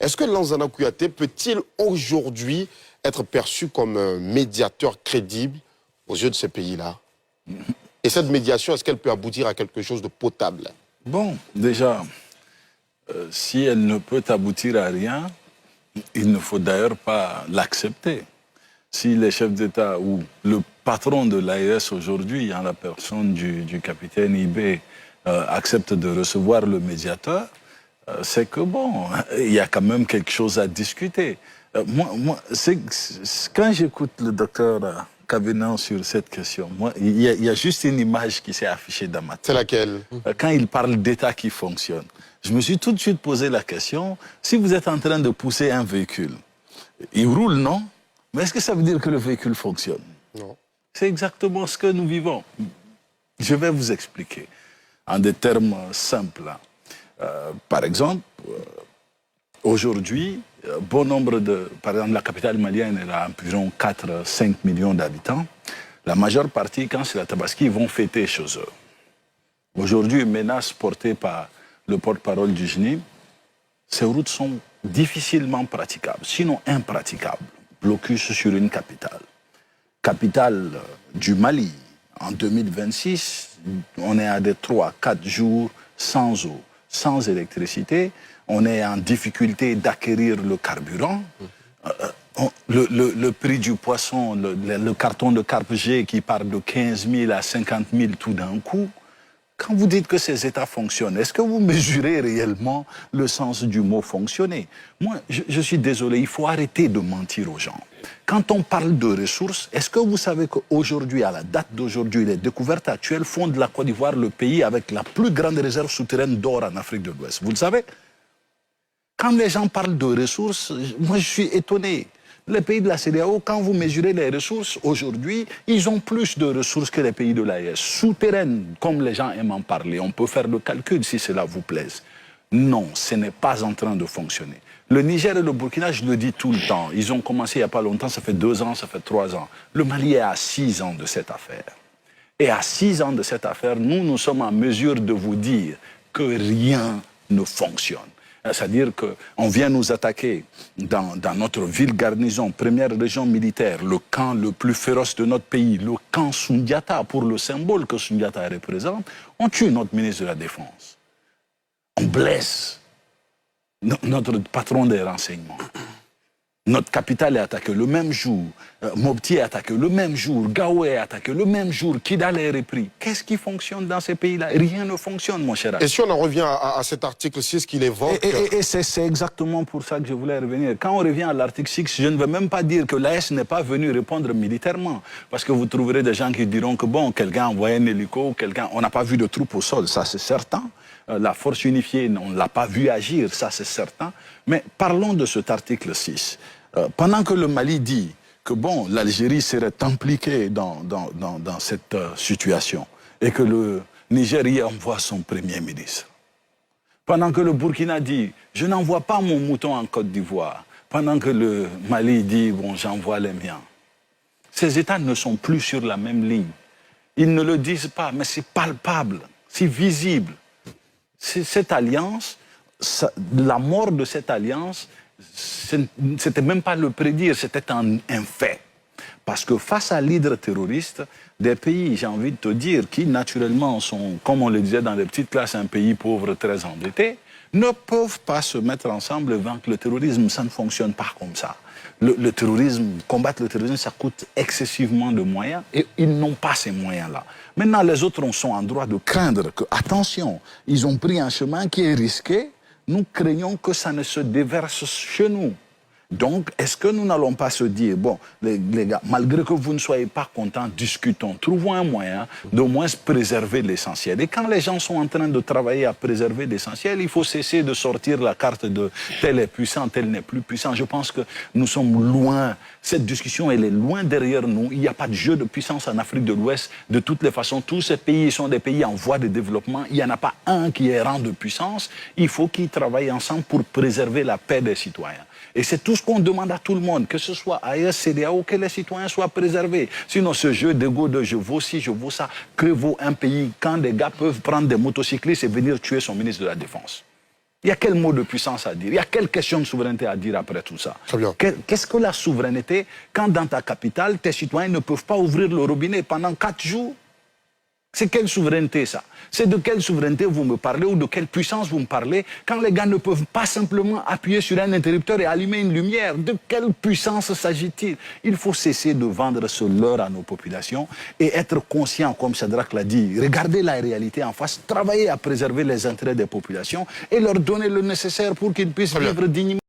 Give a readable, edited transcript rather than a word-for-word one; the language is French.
Est-ce que Lansana Kouyaté peut-il aujourd'hui être perçu comme un médiateur crédible aux yeux de ces pays-là? Et cette médiation, est-ce qu'elle peut aboutir à quelque chose de potable? Bon, déjà, si elle ne peut aboutir à rien, il ne faut d'ailleurs pas l'accepter. Si les chefs d'État ou le patron de l'AES aujourd'hui, en la personne du capitaine Ibé, accepte de recevoir le médiateur, c'est que bon, il y a quand même quelque chose à discuter. Quand j'écoute le docteur Kabinan sur cette question, il y a juste une image qui s'est affichée dans ma tête. C'est laquelle? Quand il parle d'État qui fonctionne, je me suis tout de suite posé la question, si vous êtes en train de pousser un véhicule, il roule, non? Mais est-ce que ça veut dire que le véhicule fonctionne? Non. C'est exactement ce que nous vivons. Je vais vous expliquer en des termes simples. Par exemple, aujourd'hui, bon nombre par exemple, la capitale malienne, elle a environ 4-5 millions d'habitants. La majeure partie, quand c'est la Tabaski, ils vont fêter chez eux. Aujourd'hui, une menace portée par le porte-parole du GNIM, ces routes sont difficilement praticables, sinon impraticables. Blocus sur une capitale. Capitale du Mali, en 2026, on est à des 3-4 jours sans eau, sans électricité. On est en difficulté d'acquérir le carburant. Le prix du poisson, le carton de carpe G qui part de 15 000 à 50 000 tout d'un coup. Quand vous dites que ces États fonctionnent, est-ce que vous mesurez réellement le sens du mot fonctionner? Moi, je suis désolé, il faut arrêter de mentir aux gens. Quand on parle de ressources, est-ce que vous savez qu'aujourd'hui, à la date d'aujourd'hui, les découvertes actuelles font de la Côte d'Ivoire le pays avec la plus grande réserve souterraine d'or en Afrique de l'Ouest? Vous le savez? Quand les gens parlent de ressources, moi je suis étonné. Les pays de la CEDEAO, quand vous mesurez les ressources, aujourd'hui, ils ont plus de ressources que les pays de l'AES. Souterraines, comme les gens aiment en parler. On peut faire le calcul si cela vous plaise. Non, ce n'est pas en train de fonctionner. Le Niger et le Burkina, je le dis tout le temps, ils ont commencé il n'y a pas longtemps, ça fait 2 ans, ça fait 3 ans. Le Mali est à 6 ans de cette affaire. Et à 6 ans de cette affaire, nous sommes en mesure de vous dire que rien ne fonctionne. C'est-à-dire qu'on vient nous attaquer dans notre ville garnison, première région militaire, le camp le plus féroce de notre pays, le camp Sundiata, pour le symbole que Sundiata représente, on tue notre ministre de la Défense. On blesse notre patron des renseignements. Notre capitale est attaquée le même jour, Mopti est attaqué le même jour, Gao est attaqué le même jour, Kidal est repris. Qu'est-ce qui fonctionne dans ces pays-là? Rien ne fonctionne, mon cher ami. Et si on en revient à cet article 6 qu'il évoque... Et c'est exactement pour ça que je voulais revenir. Quand on revient à l'article 6, je ne veux même pas dire que l'AS n'est pas venu répondre militairement. Parce que vous trouverez des gens qui diront que bon, quelqu'un a envoyé un hélico, on n'a pas vu de troupes au sol, ça c'est certain. La force unifiée, on ne l'a pas vu agir, ça c'est certain. Mais parlons de cet article 6. Pendant que le Mali dit que bon, l'Algérie serait impliquée dans cette situation et que le Nigeria envoie son premier ministre. Pendant que le Burkina dit « je n'envoie pas mon mouton en Côte d'Ivoire », pendant que le Mali dit « bon, j'envoie les miens ». Ces États ne sont plus sur la même ligne. Ils ne le disent pas, mais c'est palpable, c'est visible. Cette alliance, la mort de cette alliance, c'était même pas le prédire, c'était un fait. Parce que face à l'hydre terroriste, des pays, j'ai envie de te dire, qui naturellement sont, comme on le disait dans les petites classes, un pays pauvre, très endetté, ne peuvent pas se mettre ensemble et vaincre le terrorisme. Ça ne fonctionne pas comme ça. Le terrorisme, combattre le terrorisme, ça coûte excessivement de moyens et ils n'ont pas ces moyens-là. Maintenant, les autres sont en droit de craindre que, attention, ils ont pris un chemin qui est risqué. Nous craignons que ça ne se déverse chez nous. Donc, est-ce que nous n'allons pas se dire, bon, les gars, malgré que vous ne soyez pas contents, discutons, trouvons un moyen d'au moins préserver l'essentiel. Et quand les gens sont en train de travailler à préserver l'essentiel, il faut cesser de sortir la carte de tel est puissant, tel n'est plus puissant. Je pense que nous sommes loin, cette discussion, elle est loin derrière nous. Il n'y a pas de jeu de puissance en Afrique de l'Ouest. De toutes les façons, tous ces pays sont des pays en voie de développement. Il n'y en a pas un qui est rang de puissance. Il faut qu'ils travaillent ensemble pour préserver la paix des citoyens. Et c'est tout ce qu'on demande à tout le monde, que ce soit ailleurs, CEDEAO, que les citoyens soient préservés. Sinon, ce jeu d'égo de je vaux ci, je vaux ça, que vaut un pays quand des gars peuvent prendre des motocyclistes et venir tuer son ministre de la Défense? Il y a quel mot de puissance à dire? Il y a quelle question de souveraineté à dire après tout ça? Très bien. Qu'est-ce que la souveraineté quand dans ta capitale, tes citoyens ne peuvent pas ouvrir le robinet pendant 4 jours? C'est quelle souveraineté ça? C'est de quelle souveraineté vous me parlez ou de quelle puissance vous me parlez quand les gars ne peuvent pas simplement appuyer sur un interrupteur et allumer une lumière? De quelle puissance s'agit-il? Il faut cesser de vendre ce leurre à nos populations et être conscient, comme Shadrach l'a dit, regarder la réalité en face, travailler à préserver les intérêts des populations et leur donner le nécessaire pour qu'ils puissent vivre dignement.